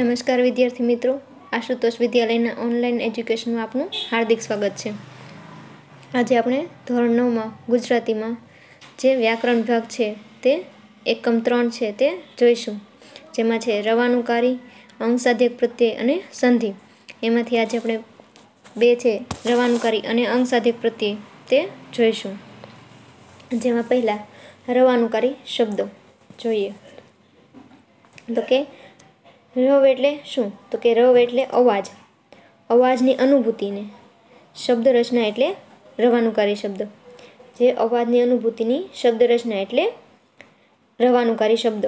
નમસ્કાર વિદ્યાર્થી મિત્રો, આશુતોષ વિદ્યાલયના ઓનલાઈન એજ્યુકેશનમાં આપનું હાર્દિક સ્વાગત છે. આજે આપણે ધોરણ 9માં ગુજરાતીમાં જે વ્યાકરણ વિભાગ છે તે એકમ 3 છે તે જોઈશું, જેમાં છે રવાનુકારી, અંગસાધ્યક પ્રત્યય અને સંધિ. એમાંથી આજે આપણે બે છે રવાનુકારી અને અંગસાધ્યક પ્રત્યય તે જોઈશું. જેમાં પહેલા રવાનુકારી શબ્દો જોઈએ તો કે રવ એટલે શું? તો કે રવ એટલે અવાજ, અવાજની અનુભૂતિને. શબ્દ રચના એટલે રવાનુકારી શબ્દ, જે અવાજની અનુભૂતિની શબ્દ રચના એટલે રવાનુકારી શબ્દ.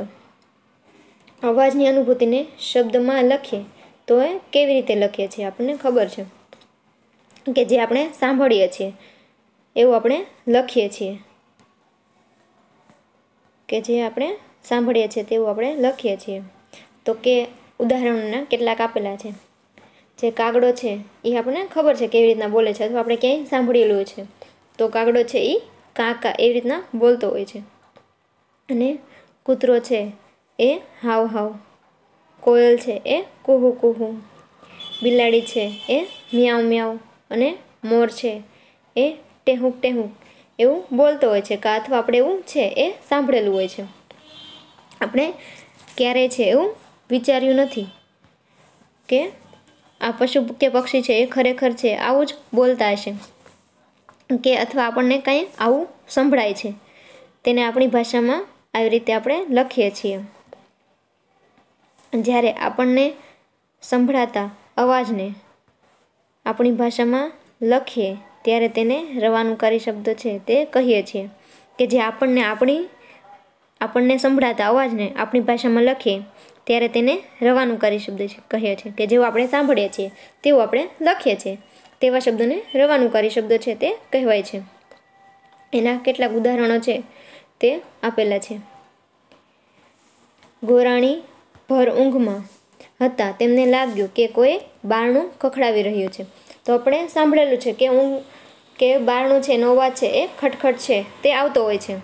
અવાજની અનુભૂતિને શબ્દમાં લખીએ તો એ કેવી રીતે લખીએ છીએ આપણને ખબર છે કે જે આપણે સાંભળીએ છીએ એવું આપણે લખીએ છીએ, કે જે આપણે સાંભળીએ છીએ તેવું આપણે લખીએ છીએ. તો કે ઉદાહરણોના કેટલાક આપેલા છે. જે કાગડો છે એ આપણને ખબર છે કેવી રીતના બોલે છે, અથવા આપણે ક્યાંય સાંભળેલું છે. તો કાગડો છે એ કાકા એવી રીતના બોલતો હોય છે. અને કૂતરો છે એ હાવ હાવ, કોયલ છે એ કુહુ કુહુ, બિલાડી છે એ મ્યાઉ મ્યાઉ, અને મોર છે એ ટેહુક ટેહુક એવું બોલતો હોય છે, અથવા આપણે એવું છે એ સાંભળેલું હોય છે. આપણે ક્યારે છે એવું વિચાર્યું નથી કે આ પશુ કે પક્ષી છે એ ખરેખર છે આવું જ બોલતા હશે, કે અથવા આપણને કંઈ આવું સંભળાય છે તેને આપણી ભાષામાં આવી રીતે આપણે લખીએ છીએ. જ્યારે આપણને સંભળાતા અવાજને આપણી ભાષામાં લખીએ ત્યારે તેને રવાનુકારી શબ્દ છે તે કહીએ છીએ. કે જે આપણને સંભળાતા અવાજને આપણી ભાષામાં લખીએ ત્યારે તેને રવાનુકારી શબ્દ કહીએ છીએ. કે જેવું આપણે સાંભળીએ છીએ તેવું આપણે લખીએ છીએ તેવા શબ્દોને રવાનુકારી શબ્દ છે તે કહેવાય છે. એના કેટલાક ઉદાહરણો છે તે આપેલા છે. ગોરાણી ભર ઊંઘમાં હતા તેમને લાગ્યું કે કોઈ બારણું ખખડાવી રહ્યું છે. તો આપણે સાંભળેલું છે કે બારણું છે એનો અવાજ છે એ ખટખટ છે તે આવતો હોય છે.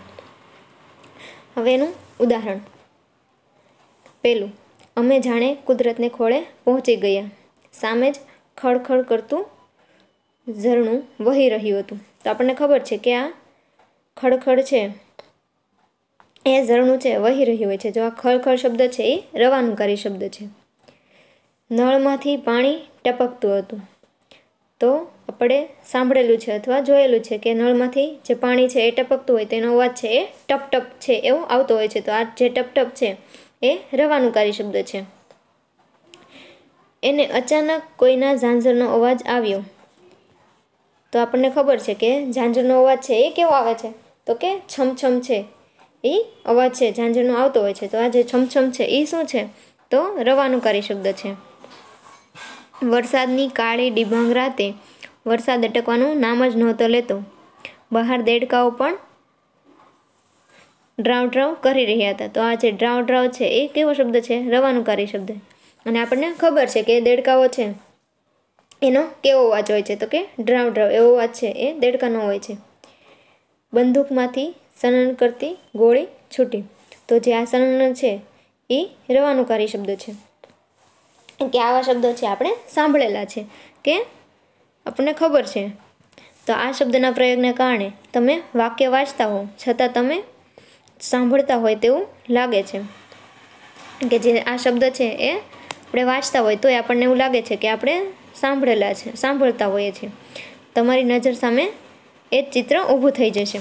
હવે એનું ઉદાહરણ પેલું, અમે જાણે કુદરતને ખોળે પહોંચી ગયા, સામે જ ખળખળ કરતું ઝરણું વહી રહ્યું હતું. તો આપણને ખબર છે કે આ ખળખળ છે એ ઝરણું છે વહી રહ્યું હોય છે. જો આ ખળખળ શબ્દ છે એ રવાનુકારી શબ્દ છે. નળમાંથી પાણી ટપકતું હતું. તો આપણે સાંભળેલું છે અથવા જોયેલું છે કે નળમાંથી જે પાણી છે એ ટપકતું હોય તેનો અવાજ છે એ ટપ ટપ છે એવો આવતો હોય છે. તો આ જે ટપ ટપ છે એ રવાનુકારી શબ્દ છે. એને અચાનક કોઈના ઝાંઝરનો અવાજ આવ્યો. તો આપણને ખબર છે કે ઝાંઝરનો અવાજ છે એ કેવો આવે છે? તો કે છમછમ છે એ અવાજ છે ઝાંઝરનો આવતો હોય છે. તો આ જે છમછમ છે એ શું છે? તો રવાનુકારી શબ્દ છે. વરસાદની કાળી ડિબાંગ રાતે વરસાદ અટકવાનું નામ જ નહોતો લેતો. બહાર દેડકાઓ પણ ડ્રાઉ ડ્રાઉ કરી રહ્યા હતા. તો આ જે ડ્રાઉ ડ્રાઉ છે એ કેવો શબ્દ છે? રવાનુકારી શબ્દ. અને આપણને ખબર છે કે દેડકાઓ છે એનો કેવો અવાજ હોય છે? તો કે ડ્રાઉ ડ્રાઉ એવો અવાજ છે એ દેડકાનો હોય છે. બંદૂકમાંથી સનન કરતી ગોળી છૂટી. તો જે આ સનન છે એ રવાનુકારી શબ્દ છે. કે આવા શબ્દો છે આપણે સાંભળેલા છે કે આપણને ખબર છે. તો આ શબ્દના પ્રયોગને કારણે તમે વાક્ય વાંચતા હો છતાં તમે સાંભળતા હોય તેવું લાગે છે. કે જે આ શબ્દ છે એ આપણે વાંચતા હોય તોય આપણને એવું લાગે છે કે આપણે સાંભળતા હોઈએ છીએ. તમારી નજર સામે એ જ ચિત્ર ઊભું થઈ જશે.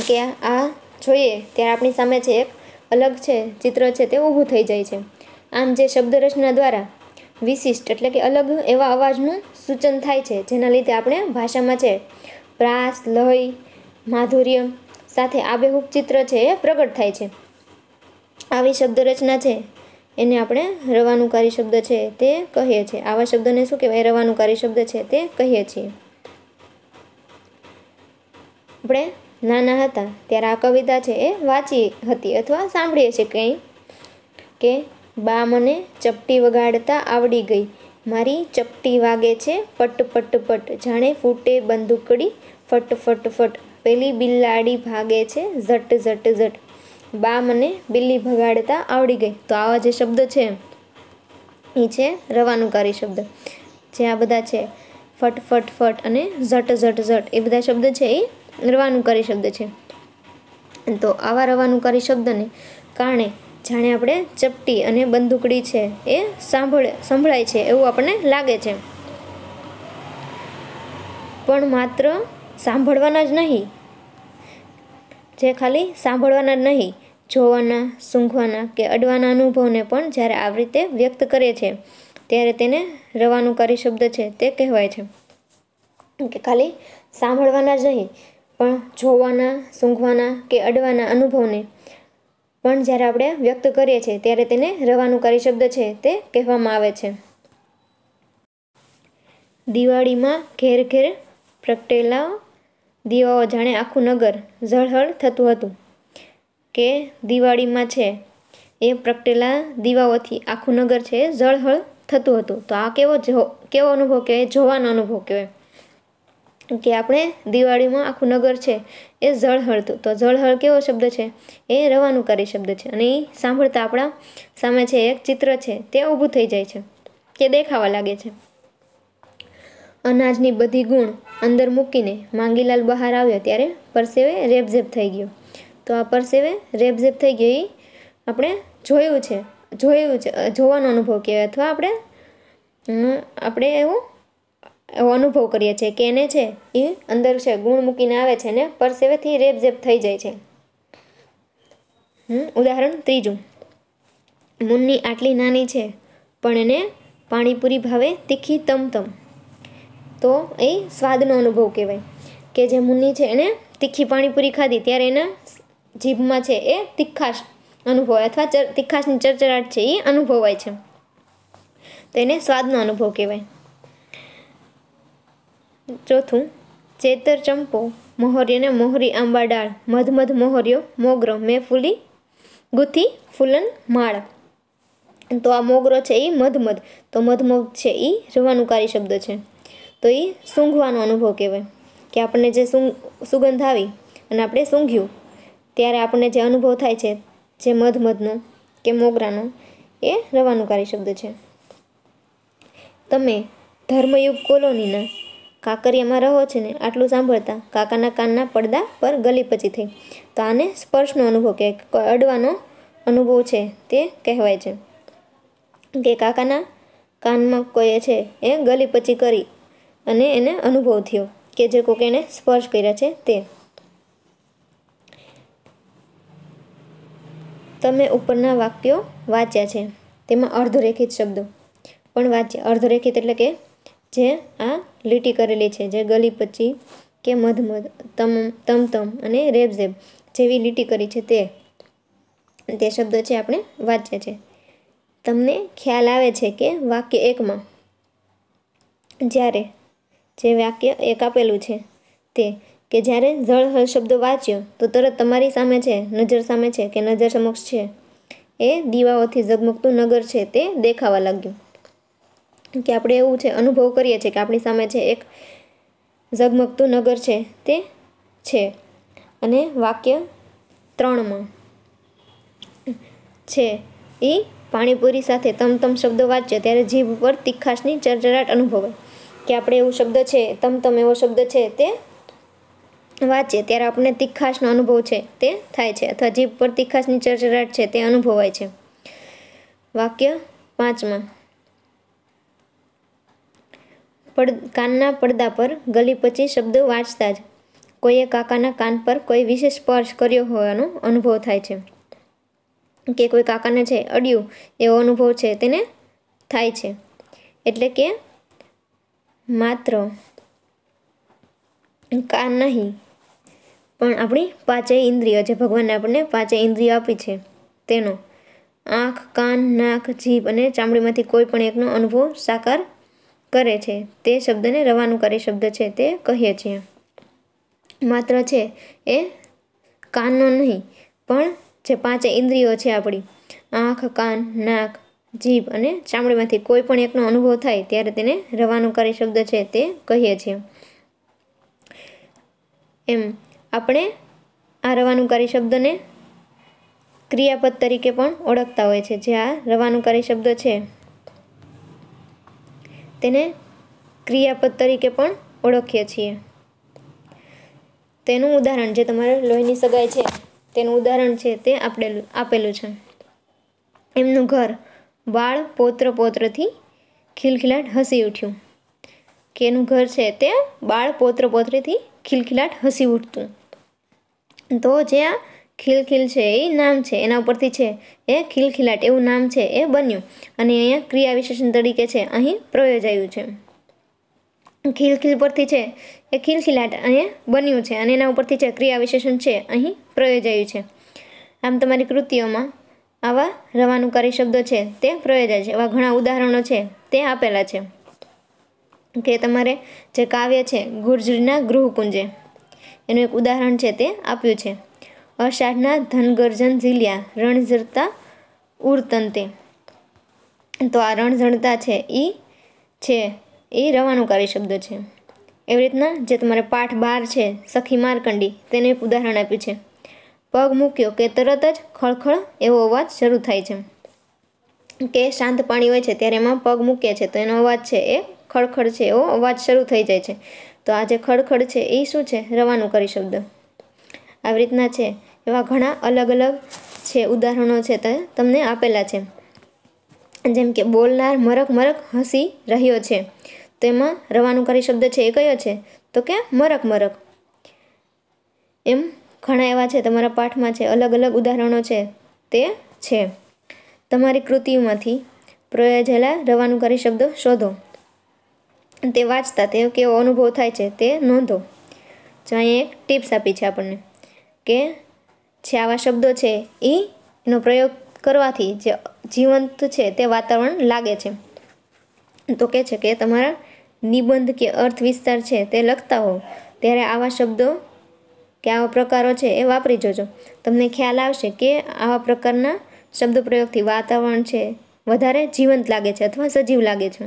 કે આ જોઈએ ત્યારે આપણી સામે છે એક અલગ છે ચિત્ર છે તે ઊભું થઈ જાય છે. આમ જે શબ્દ રચના દ્વારા વિશિષ્ટ એટલે કે અલગ એવા અવાજનું સૂચન થાય છે, જેના લીધે આપણે ભાષામાં છે પ્રાસ, લય, માધુર્ય સાથે આબેહૂબ ચિત્ર છે એ પ્રગટ થાય છે. આવી શબ્દ રચના છે એને આપણે રવાનુકારી શબ્દ છે તે કહીએ છીએ. આવા શબ્દને શું કહેવાય? રવાનુકારી શબ્દ છે તે કહીએ છીએ. આપણે નાના હતા ત્યારે આ કવિતા છે એ વાંચી હતી અથવા સાંભળીએ છીએ કંઈ કે બા મને ચપટી વગાડતા આવડી ગઈ, મારી ચપટી વાગે છે પટ પટ પટ, જાણે ફૂટે બંદૂકડી ફટ ફટ ફટ, પેલી બિલાડી ભાગે છે ઝટ ઝટ ઝટ, બા મને બિલ્લી ભગાડતા આવડી ગઈ. તો આવા જે શબ્દ છે એ છે રવાનુકારી શબ્દ. જે આ બધા છે ફટ ફટ ફટ અને ઝટ ઝટ ઝટ એ બધા શબ્દ છે એ રવાનુકારી શબ્દ છે. તો આવા રવાનુકારી શબ્દને કારણે જાણે આપણે ચપટી અને બંદૂકડી છે એ સંભળાય છે એવું આપણને લાગે છે. પણ માત્ર સાંભળવાના જ નહીં, જે ખાલી સાંભળવાના જ નહીં, જોવાના, સૂંઘવાના કે અડવાના અનુભવને પણ જ્યારે આવી રીતે વ્યક્ત કરે છે ત્યારે તેને રવાનુકારી શબ્દ છે તે કહેવાય છે. કે ખાલી સાંભળવાના જ નહીં પણ જોવાના, સૂંઘવાના કે અડવાના અનુભવને પણ જ્યારે આપણે વ્યક્ત કરીએ છીએ ત્યારે તેને રવાનુકારી શબ્દ છે તે કહેવામાં આવે છે. દિવાળીમાં ઘેર ઘેર પ્રગટેલા દીવાઓ જાણે આખું નગર ઝળહળ થતું હતું. કે દિવાળીમાં છે એ પ્રગટેલા દીવાઓથી આખું નગર છે ઝળહળ થતું હતું. તો આ કેવો અનુભવ કહેવાય? જોવાનો અનુભવ કહેવાય. કે આપણે દિવાળીમાં આખું નગર છે એ ઝળહળતું. તો ઝળહળ કેવો શબ્દ છે? એ રવાનુકારી શબ્દ છે. અને એ સાંભળતા આપણા સામે છે એક ચિત્ર છે તે ઊભું થઈ જાય છે કે દેખાવા લાગે છે. અનાજની બધી ગુણ અંદર મૂકીને માંગીલાલ બહાર આવ્યો ત્યારે પરસેવે રેબઝેબ થઈ ગયો. તો આ પરસેવે રેબઝેબ થઈ ગયો એ આપણે જોવાનો અનુભવ કહેવાય. અથવા આપણે એવો અનુભવ કરીએ છીએ કે એને છે એ અંદર છે ગુણ મૂકીને આવે છે અને પરસેવેથી રેબઝેબ થઈ જાય છે. ઉદાહરણ ત્રીજું, મુન્ની આટલી નાની છે પણ એને પાણીપુરી ભાવે તીખી તમતમ. તો એ સ્વાદનો અનુભવ કહેવાય. કે જે મુન્ની છે એને તીખી પાણીપુરી ખાધી ત્યારે એના જીભમાં છે એ તીખાશ અનુભવાય અથવા તીખાશની ચરચરાટ છે એ અનુભવાય છે. તો એને સ્વાદનો અનુભવ કહેવાય. ચોથું, ચેતર ચંપો મોહર્યને મોહરી આંબા ડાળ મધમધ મોહર્યો મોગરો મેં ફૂલી ગુથી ફૂલન માળ. તો આ મોગરો છે એ મધમધ. તો મધમધ છે એ રવાનુકારી શબ્દ છે. તો એ સૂંઘવાનો અનુભવ કહેવાય. કે આપણને જે સુગંધ આવી અને આપણે સૂંઘ્યું ત્યારે આપણને જે અનુભવ થાય છે જે મધમધનો કે મોગરાનો એ રવાનુકારી શબ્દ છે. તમે ધર્મયુગ કોલોનીના કાંકરિયામાં રહો છો ને આટલું સાંભળતા કાકાના કાનના પડદા પર ગલીપચી થઈ. તો આને સ્પર્શનો અનુભવ કે અડવાનો અનુભવ છે તે કહેવાય છે. કે કાકાના કાનમાં કોઈએ છે એ ગલીપચી કરી અને એને અનુભવ થયો કે જે કોકે એને સ્પર્શ કર્યા છે તે. તમે ઉપરના વાક્યો વાંચ્યા છે તેમાં અર્ધરેખિત શબ્દો પણ વાંચ્યા. અર્ધરેખિત એટલે કે જે આ લીટી કરેલી છે જે ગલીપચી કે મધમધ તમતમ અને રેબઝેબ જેવી લીટી કરી છે તે શબ્દ છે આપણે વાંચ્યા છે. તમને ખ્યાલ આવે છે કે વાક્ય એકમાં જ્યારે જે વાક્ય એક આપેલું છે તે કે જ્યારે ઝળહળ શબ્દ વાંચ્યો તો તરત તમારી સામે છે નજર સામે છે કે નજર સમક્ષ છે એ દીવાઓથી ઝગમગતું નગર છે તે દેખાવા લાગ્યું. કે આપણે એવું છે અનુભવ કરીએ છીએ કે આપણી સામે છે એક ઝગમગતું નગર છે તે છે. અને વાક્ય 3માં છે એ પાણીપુરી સાથે તમતમ શબ્દ વાંચ્યો ત્યારે જીભ ઉપર તીખાશની ચરચરાટ અનુભવાય. કે આપણે એવું શબ્દ છે તમતમ એવો શબ્દ છે તે વાંચીએ ત્યારે આપણને તીખાશનો અનુભવ છે તે થાય છે અથવા જીભ પર તીખાશની ચરચરાટ છે તે અનુભવાય છે. વાક્ય 5માં કાનના પડદા પર ગલીપચી શબ્દ વાંચતા જ કોઈએ કાકાના કાન પર કોઈ વિશેષ સ્પર્શ કર્યો હોવાનો અનુભવ થાય છે. કે કોઈ કાકાને છે અડ્યું એવો અનુભવ છે તેને થાય છે. એટલે કે માત્ર કાન નહીં પણ આપણી પાંચેય ઇન્દ્રિયો જે ભગવાને આપણને પાંચેય ઇન્દ્રિયો આપી છે તેનો આંખ, કાન, નાક, જીભ અને ચામડીમાંથી કોઈ પણ એકનો અનુભવ સાકાર કરે છે તે શબ્દને રવાનુકારી શબ્દ છે તે કહીએ છીએ. માત્ર છે એ કાનનો નહીં પણ જે પાંચેય ઇન્દ્રિયો છે આપણી આંખ, કાન, નાક, જીભ અને ચામડીમાંથી કોઈ પણ એકનો અનુભવ થાય ત્યારે તેને રવાનુકારી શબ્દ છે તે કહીએ છીએ. એમ આપણે આ રવાનુકારી શબ્દને ક્રિયાપદ તરીકે પણ ઓળખતા હોય છે. જે આ રવાનુકારી શબ્દ છે તેને ક્રિયાપદ તરીકે પણ ઓળખીએ છીએ. તેનું ઉદાહરણ જે તમારે લોહીની સગાઈ છે તેનું ઉદાહરણ છે તે આપેલું છે. એમનું ઘર બાળ પૌત્ર પૌત્રથી ખિલખિલાટ હસી ઉઠ્યું. કે એનું ઘર છે તે બાળ પૌત્ર પૌત્રીથી ખિલખિલાટ હસી ઉઠતું. તો જે આ ખિલખિલ છે એ નામ છે, એના ઉપરથી છે એ ખિલખિલાટ એવું નામ છે એ બન્યું અને અહીંયા ક્રિયા વિશેષણ તરીકે છે અહીં પ્રયોજાયું છે. ખિલખિલ પરથી છે એ ખિલખિલાટ અહીંયા બન્યું છે અને એના ઉપરથી છે ક્રિયા વિશેષણ છે અહીં પ્રયોજાયું છે. આમ તમારી કૃતિઓમાં આવા રવાનુકારી શબ્દો છે તે પ્રયોજાય છે. એવા ઘણા ઉદાહરણો છે તે આપેલા છે. કે તમારે જે કાવ્ય છે ગુર્જરીના ગૃહકુંજે એનું એક ઉદાહરણ છે તે આપ્યું છે. અષાઢના ધનગર્જન ઝીલ્યા રણઝરતા ઉરતંતે. તો આ રણઝરતા છે એ રવાનુકારી શબ્દ છે. એવી રીતના જે તમારે પાઠ 12 છે સખી માર્કંડી તેનું એક ઉદાહરણ આપ્યું છે. પગ મૂક્યો કે તરત જ ખળખળ એવો અવાજ શરૂ થાય છે. કે શાંત પાણી હોય છે ત્યારે એમાં પગ મૂકે છે તો એનો અવાજ છે એ ખળખળ છે એવો અવાજ શરૂ થઈ જાય છે. તો આ જે ખળખળ છે એ શું છે? રવાનુકારી શબ્દ. આવી રીતના છે એવા ઘણા અલગ અલગ છે ઉદાહરણો છે તે તમને આપેલા છે. જેમ કે બોલનાર મરક મરક હસી રહ્યો છે, તો એમાં રવાનુકારી શબ્દ છે એ કયો છે? તો કે મરક મરક. એમ ઘણા એવા છે તમારા પાઠમાં છે અલગ અલગ ઉદાહરણો છે તે છે. તમારી કૃતિઓમાંથી પ્રયોજાયેલા રવાનુકારી શબ્દો શોધો. તે વાંચતા તે કેવો અનુભવ થાય છે તે નોંધો. જો અહીંયા એક ટિપ્સ આપી છે આપણને કે જે આવા શબ્દો છે એનો પ્રયોગ કરવાથી જે જીવંત છે તે વાતાવરણ લાગે છે. તો કે છે કે તમારા નિબંધ કે અર્થ વિસ્તાર છે તે લખતા હો ત્યારે આવા શબ્દો કે આવા પ્રકારો છે એ વાપરી જોજો. તમને ખ્યાલ આવશે કે આવા પ્રકારના શબ્દ પ્રયોગથી વાતાવરણ છે વધારે જીવંત લાગે છે અથવા સજીવ લાગે છે.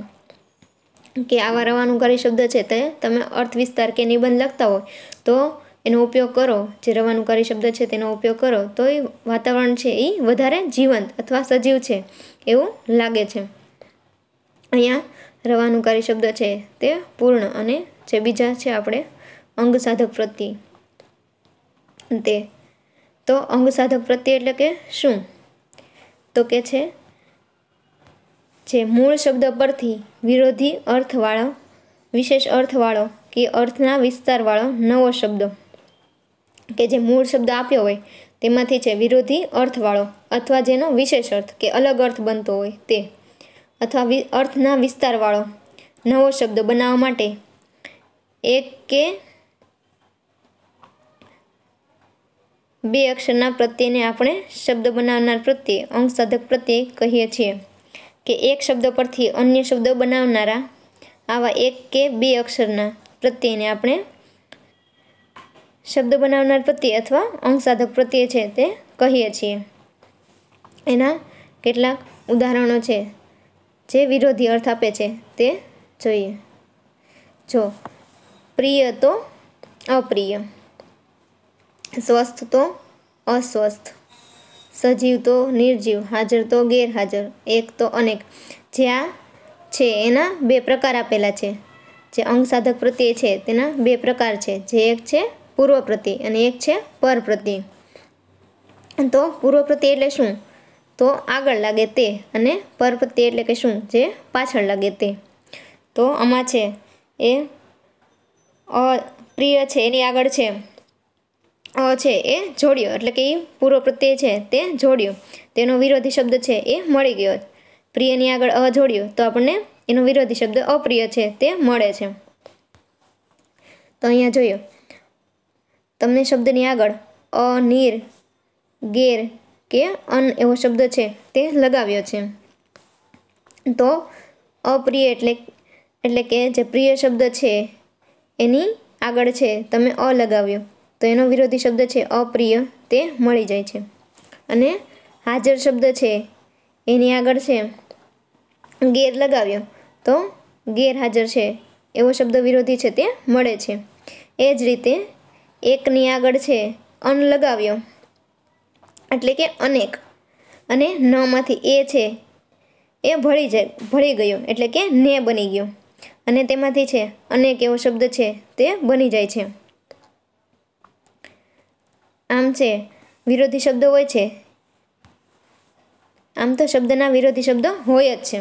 કે આવા રવાનુકારી શબ્દ છે તે તમે અર્થ વિસ્તાર કે નિબંધ લખતા હોય તો એનો ઉપયોગ કરો, જે રવાનુકારી શબ્દ છે તેનો ઉપયોગ કરો તો એ વાતાવરણ છે એ વધારે જીવંત અથવા સજીવ છે એવું લાગે છે. અહીંયા રવાનુકારી શબ્દ છે તે પૂર્ણ અને જે બીજા છે આપણે અંગ સાધક પ્રત્યય તે. તો અંગ સાધક પ્રત્યય એટલે કે શું? તો કે છે જે મૂળ શબ્દ પરથી વિરોધી અર્થવાળો, વિશેષ અર્થવાળો કે અર્થના વિસ્તારવાળો નવો શબ્દ. કે જે મૂળ શબ્દ આપ્યો હોય તેમાંથી છે વિરોધી અર્થવાળો અથવા જેનો વિશેષ અર્થ કે અલગ અર્થ બનતો હોય તે, અથવા અર્થના વિસ્તારવાળો નવો શબ્દ બનાવવા માટે એક કે બે અક્ષરના પ્રત્યયને આપણે શબ્દ બનાવનાર પ્રત્યય અંગ સાધક પ્રત્યય કહીએ છીએ. કે એક શબ્દ પરથી અન્ય શબ્દ બનાવનારા આવા એક કે બે અક્ષરના પ્રત્યયને આપણે શબ્દ બનાવનાર પ્રત્યય અથવા અંગ સાધક પ્રત્યય છે તે કહીએ છીએ. એના કેટલાક ઉદાહરણો છે જે વિરોધી અર્થ આપે છે તે જોઈએ. જો પ્રિય તો અપ્રિય, સ્વસ્થ તો અસ્વસ્થ, સજીવ તો નિર્જીવ, હાજર તો ગેરહાજર, એક તો અનેક. જે આ છે એના બે પ્રકાર આપેલા છે. જે અંગ સાધક પ્રત્યય છે તેના બે પ્રકાર છે. જે એક છે પૂર્વ પ્રત્યય અને એક છે પર પ્રત્યય. તો પૂર્વ પ્રત્યય એટલે શું? તો આગળ લાગે તે. અને પર પ્રત્યય એટલે કે શું? જે પાછળ લાગે તે. તો આમાં છે એ અપ્રિય છે એની આગળ છે છે એ જોડ્યો એટલે કે એ પૂર્વ પ્રત્યય છે તે જોડ્યો, તેનો વિરોધી શબ્દ છે એ મળી ગયો. પ્રિયની આગળ જોડ્યો તો આપણને એનો વિરોધી શબ્દ અપ્રિય છે તે મળે છે. તો અહીંયા જોયો તમને શબ્દની આગળ અ, નીર, ગેર કે અન એવો શબ્દ છે તે લગાવ્યો છે. તો અપ્રિય એટલે કે જે પ્રિય શબ્દ છે એની આગળ છે તમે અ લગાવ્યો તો એનો વિરોધી શબ્દ છે અપ્રિય તે મળી જાય છે. અને હાજર શબ્દ છે એની આગળ છે ગેર લગાવ્યો તો ગેરહાજર છે એવો શબ્દ વિરોધી છે તે મળે છે. એ જ રીતે એકની આગળ છે અન લગાવ્યો એટલે કે અનેક, અને ન માંથી એ છે એ ભળી ગયો એટલે કે ને બની ગયો. અને તેમાંથી છે અનેક એવો શબ્દ છે તે બની જાય છે. આમ છે વિરોધી શબ્દો હોય છે, આમ તો શબ્દના વિરોધી શબ્દો હોય જ છે.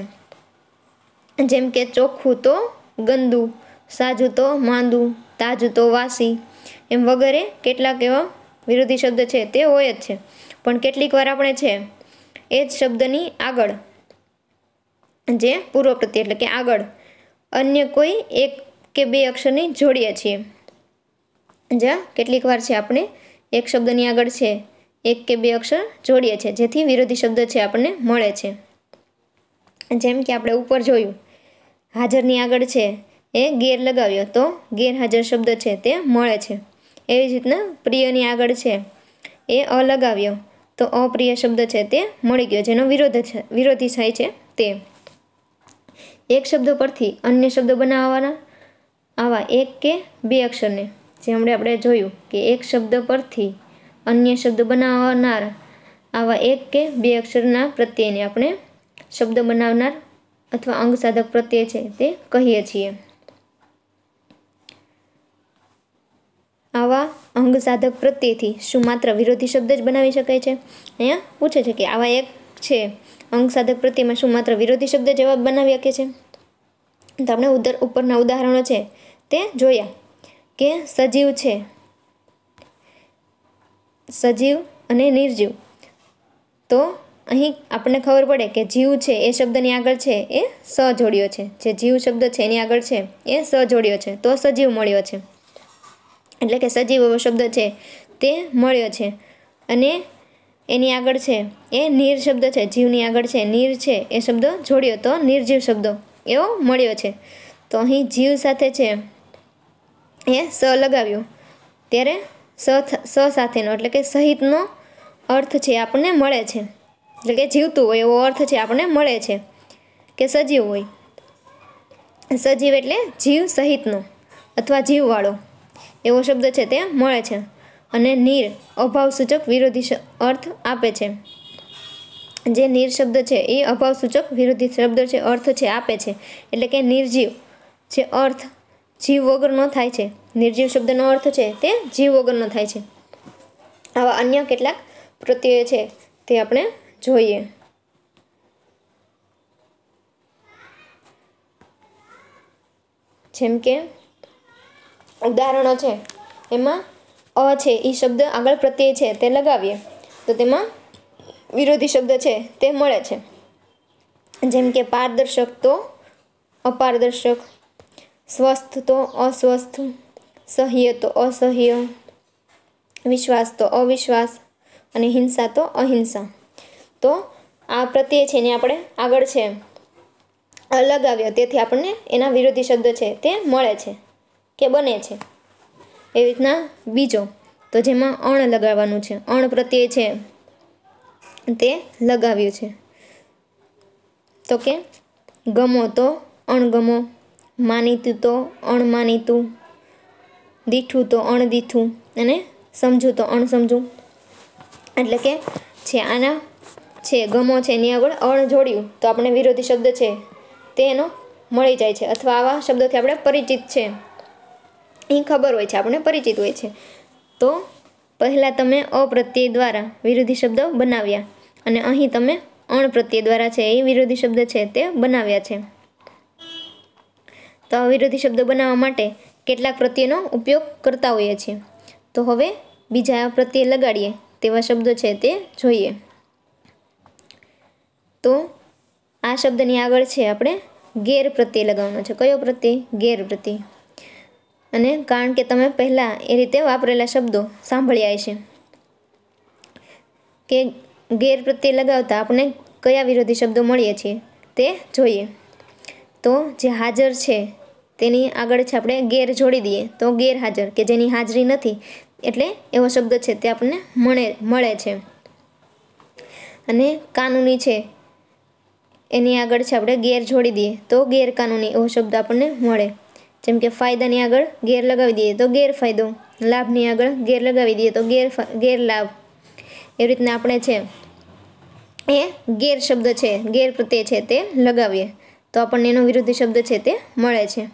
જેમ કે ચોખ્ખું તો ગંદુ, સાજું તો માંદું, તાજું તો વાસી, એમ વગેરે કેટલાક એવા વિરોધી શબ્દ છે તે હોય જ છે. પણ કેટલીક વાર આપણે છે એ જ શબ્દની આગળ જે પૂર્વ પ્રત્યય એટલે કે આગળ અન્ય કોઈ એક કે બે અક્ષરની જોડીએ છીએ. જ્યાં કેટલીક વાર છે આપણે એક શબ્દની આગળ છે એક કે બે અક્ષર જોડીએ છીએ, જેથી વિરોધી શબ્દ છે આપણને મળે છે. જેમ કે આપણે ઉપર જોયું, હાજરની આગળ છે એ ગેર લગાવ્યો તો ગેરહાજર શબ્દ છે તે મળે છે. એવી જ રીતના પ્રિયની આગળ છે એ અ લગાવ્યો તો અપ્રિય શબ્દ છે તે મળી ગયો, જેનો વિરોધી થાય છે તે. એક શબ્દ પરથી અન્ય શબ્દ બનાવવાના આવા એક કે બે અક્ષરને, જે હમણાં આપણે જોયું કે એક શબ્દ પરથી અન્ય શબ્દ બનાવનાર આવા એક કે બે અક્ષરના પ્રત્યયને આપણે શબ્દ બનાવનાર અથવા અંગ સાધક પ્રત્યય છે તે કહીએ છીએ. આવા અંગ સાધક પ્રત્યયથી શું માત્ર વિરોધી શબ્દ જ બનાવી શકાય છે? અહીંયા પૂછે છે કે આવા એક છે અંગ સાધક પ્રત્યયમાં શું માત્ર વિરોધી શબ્દ જવાબ બનાવી શકે છે? તો આપણે ઉપરના ઉદાહરણો છે તે જોયા કે સજીવ છે, સજીવ અને નિર્જીવ. તો અહીં આપણને ખબર પડે કે જીવ છે એ શબ્દની આગળ છે એ સ જોડ્યો છે, જે જીવ શબ્દ છે એની આગળ છે એ સ જોડ્યો છે તો સજીવ મળ્યો છે. એટલે કે સજીવ એવો શબ્દ છે તે મળ્યો છે. અને એની આગળ છે એ નીર શબ્દ છે, જીવની આગળ છે નીર છે એ શબ્દ જોડ્યો તો નિર્જીવ શબ્દ એવો મળ્યો છે. તો અહીં જીવ સાથે છે એ સ લગાવ્યો ત્યારે સ સાથેનો એટલે કે સહિતનો અર્થ છે આપણને મળે છે. એટલે કે જીવતું હોય એવો અર્થ છે આપણને મળે છે કે સજીવ હોય. સજીવ એટલે જીવ સહિતનો અથવા જીવવાળો એવો શબ્દ છે તે મળે છે. અને નીર અભાવસૂચક વિરોધી અર્થ આપે છે. જે નીર શબ્દ છે એ અભાવસૂચક વિરોધી શબ્દ છે અર્થ છે આપે છે. એટલે કે નિર્જીવ જે અર્થ જીવ વગરનો થાય છે, નિર્જીવ શબ્દનો અર્થ છે તે જીવ વગરનો થાય છે. આવા અન્ય કેટલાક પ્રત્યયો છે તે આપણે જોઈએ. જેમ કે ઉદાહરણો છે એમાં અ છે એ શબ્દ આગળ પ્રત્યય છે તે લગાવીએ તો તેમાં વિરોધી શબ્દ છે તે મળે છે. જેમ કે પારદર્શક તો અપારદર્શક, સ્વસ્થ તો અસ્વસ્થ, સહ્ય તો અસહ્ય, વિશ્વાસ તો અવિશ્વાસ અને હિંસા તો અહિંસા. તો આ પ્રત્યય છે એની આપણે આગળ છે લગાવ્યો તેથી આપણને એના વિરોધી શબ્દ છે તે મળે છે કે બને છે. એવી રીતના બીજો તો જેમાં અણ લગાવવાનું છે, અણ પ્રત્યય છે તે લગાવ્યું છે. તો કે ગમો તો અણગમો, માનીતું તો અણમાનીતું, દીઠું તો અણદીઠું અને સમજું તો અણસમજું. એટલે કે છે આના છે ગમો છે એની આગળ અણ જોડ્યું તો આપણે વિરોધી શબ્દ છે તે એનો મળી જાય છે. અથવા આવા શબ્દોથી આપણે પરિચિત છે એ ખબર હોય છે, આપણને પરિચિત હોય છે. તો પહેલાં તમે અપ્રત્યય દ્વારા વિરોધી શબ્દ બનાવ્યા અને અહીં તમે અણ પ્રત્યય દ્વારા છે એ વિરોધી શબ્દ છે તે બનાવ્યા છે. તો વિરોધી શબ્દ બનાવવા માટે કેટલાક પ્રત્યયનો ઉપયોગ કરતા હોઈએ છીએ. તો હવે બીજા પ્રત્યય લગાડીએ તેવા શબ્દો છે તે જોઈએ. તો આ શબ્દની આગળ છે આપણે ગેર પ્રત્યય લગાવવાનો છે. કયો પ્રત્યય? ગેર પ્રત્યય. અને કારણ કે તમે પહેલાં એ રીતે વાપરેલા શબ્દો સાંભળ્યા છે કે ગેર પ્રત્યય લગાવતા આપણે કયા વિરોધી શબ્દો મળીએ છીએ તે જોઈએ. તો જે હાજર છે તેની આગળ છે આપણે ગેર જોડી દઈએ તો ગેરહાજર કે જેની હાજરી નથી એટલે એવો શબ્દ છે તે આપણને મળે છે. અને કાનૂની છે એની આગળ છે આપણે ગેર જોડી દઈએ તો ગેરકાનૂની એવો શબ્દ આપણને મળે. જેમ કે ફાયદાની આગળ ગેર લગાવી દઈએ તો ગેરફાયદો, લાભની આગળ ગેર લગાવી દઈએ તો ગેરલાભ. એવી રીતના આપણે છે એ ગેર શબ્દ છે ગેર પ્રત્યય છે તે લગાવીએ તો આપણને એનો વિરોધી શબ્દ છે તે મળે છે.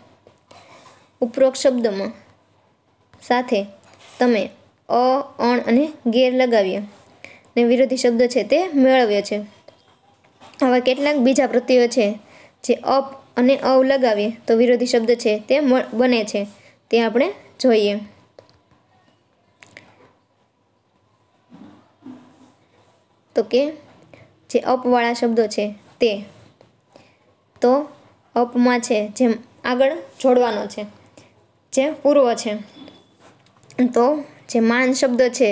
ઉપરોક્ત શબ્દમાં સાથે તમે અ, અણ અને ગેર લગાવીએ ને વિરોધી શબ્દ છે તે મેળવ્યો છે. આવા કેટલાક બીજા પ્રત્યયો છે જે અપ અને અવ લગાવીએ તો વિરોધી શબ્દ છે તે બને છે, તે આપણે જોઈએ. તો કે જે અપવાળા શબ્દો છે તે, તો અપમાં છે જેમ આગળ જોડવાનો છે જે પૂર્વ છે, તો જે માન શબ્દ છે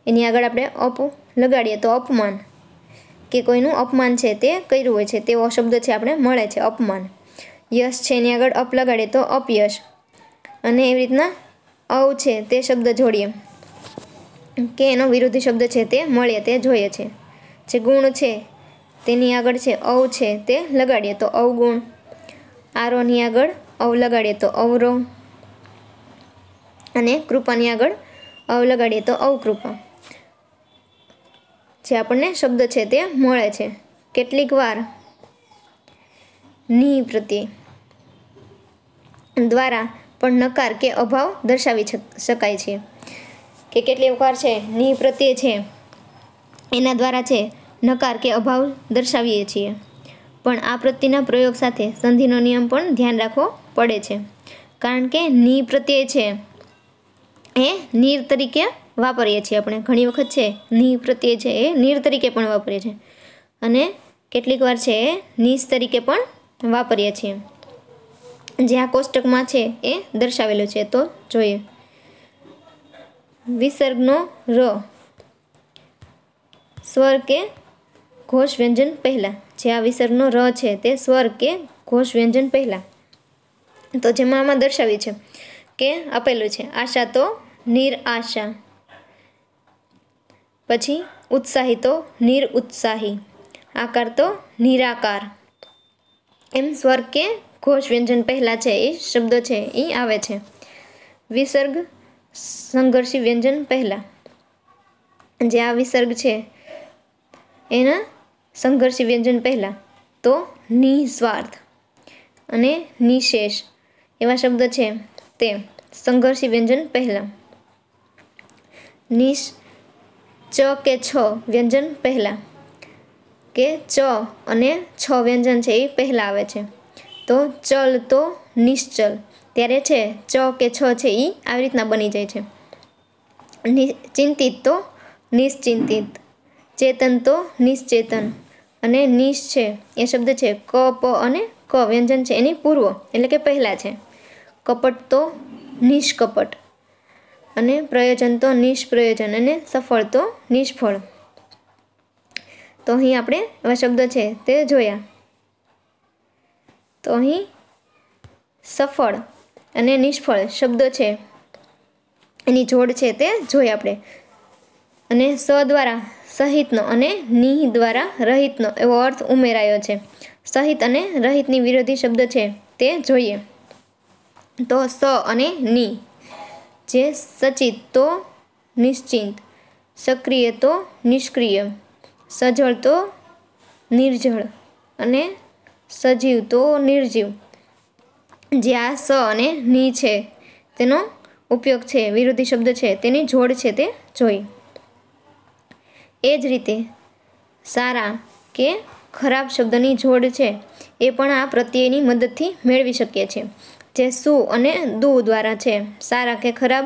એની આગળ આપણે અપ લગાડીએ તો અપમાન, કે કોઈનું અપમાન છે તે કર્યું હોય છે તેવો શબ્દ છે આપણે મળે છે અપમાન. યશ છે એની આગળ અપ લગાડીએ તો અપયશ, અને એવી રીતના અવ છે તે શબ્દ જોડીએ કે એનો વિરોધી શબ્દ છે તે મળીએ તે જોઈએ છે. જે ગુણ છે તેની આગળ છે અવ છે તે લગાડીએ તો અવગુણ, આરોની આગળ અવ લગાડીએ તો અવરો, અને કૃપાની આગળ અવ લગાડીએ તો અવકૃપા, જે આપણને શબ્દ છે તે મળે છે. કેટલીક વાર ની પ્રત્યય દ્વારા પણ નકાર કે અભાવ દર્શાવી શકાય છે. કે કેટલીક વાર છે ની પ્રત્યય છે એના દ્વારા છે નકાર કે અભાવ દર્શાવીએ છીએ, પણ આ પ્રત્યેના પ્રયોગ સાથે સંધિનો નિયમ પણ ધ્યાન રાખવો પડે છે. કારણ કે ની પ્રત્યય છે એ નીર તરીકે વાપરીએ છીએ આપણે. ઘણી વખત છે ની પ્રત્યય છે એ નીર તરીકે પણ વાપરીએ છીએ, અને કેટલીક વાર છે એ નીસ તરીકે પણ વાપરીએ છીએ. જે આ કોષ્ટકમાં છે એ દર્શાવેલું છે તો જોઈએ. વિસર્ગનો ર સ્વર કે ઘોષ વ્યંજન પહેલાં, જે આ વિસર્ગનો ર છે તે સ્વર કે ઘોષ વ્યંજન પહેલાં, તો જેમાં આમાં દર્શાવ્યું છે કે આપેલું છે આશા તો નિર આશા, પછી ઉત્સાહી તો નિર ઉત્સાહી, આકાર તો નિરાકાર, એમ સ્વર કે ઘોષ વ્યંજન પહેલાં છે એ શબ્દો છે એ આવે છે. વિસર્ગ સંઘર્ષી વ્યંજન પહેલાં, જે આ વિસર્ગ છે એના સંઘર્ષી વ્યંજન પહેલાં, તો નિસ્વાર્થ અને નિશેષ એવા શબ્દ છે તે સંઘર્ષી વ્યંજન પહેલાં. નિશ ચ કે છ વ્યંજન પહેલાં, કે ચ અને છ વ્યંજન છે એ પહેલાં આવે છે, તો ચલ તો નિશ્ચલ, ત્યારે છે ચ કે છ છે એ આવી રીતના બની જાય છે. ચિંતિત તો નિશ્ચિંતિત, ચેતન તો નિશ્ચેતન, અને નિશ છે એ શબ્દ છે ક, પ અને ક વ્યંજન છે એની પૂર્વ એટલે કે પહેલાં છે. કપટ તો નિષ્કપટ, અને પ્રયોજન તો નિષ્પ્રયોજન, અને સફળ તો નિષ્ફળ. તો અહીં આપણે એવા શબ્દ છે તે જોયા. તો અહીં સફળ અને નિષ્ફળ શબ્દો છે એની જોડ છે તે જોઈ આપણે, અને સ દ્વારા સહિતનો અને નિહ દ્વારા રહિતનો એવો અર્થ ઉમેરાયો છે. સહિત અને રહિતની વિરોધી શબ્દ છે તે જોઈએ. તો સ અને ની, જે સચિત તો નિશ્ચિંત, સક્રિય તો નિષ્ક્રિય, સજળ તો નિર્જળ, અને સજીવ તો નિર્જીવ. જે આ સ અને ની છે તેનો ઉપયોગ છે વિરોધી શબ્દ છે તેની જોડ છે તે જોઈ. એ જ રીતે સારા કે ખરાબ શબ્દની જોડ છે એ પણ આ પ્રત્યયની મદદથી મેળવી શકીએ છીએ. જે સુ અને દુ દ્વારા છે સારા કે ખરાબ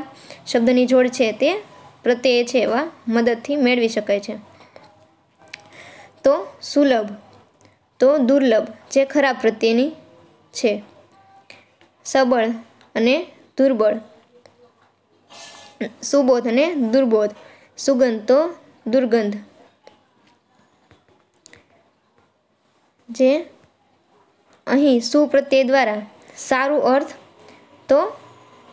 શબ્દની જોડ છે તે પ્રત્યય છે એવા મદદથી મેળવી શકાય છે. તો સુલભ તો દુર્લભ જે ખરાબ પ્રત્યેની છે. સબળ અને દુર્બળ, સુબોધ અને દુર્બોધ, સુગંધ તો દુર્ગંધ. જે અહીં સુપ્રત્યય દ્વારા સારું અર્થ, તો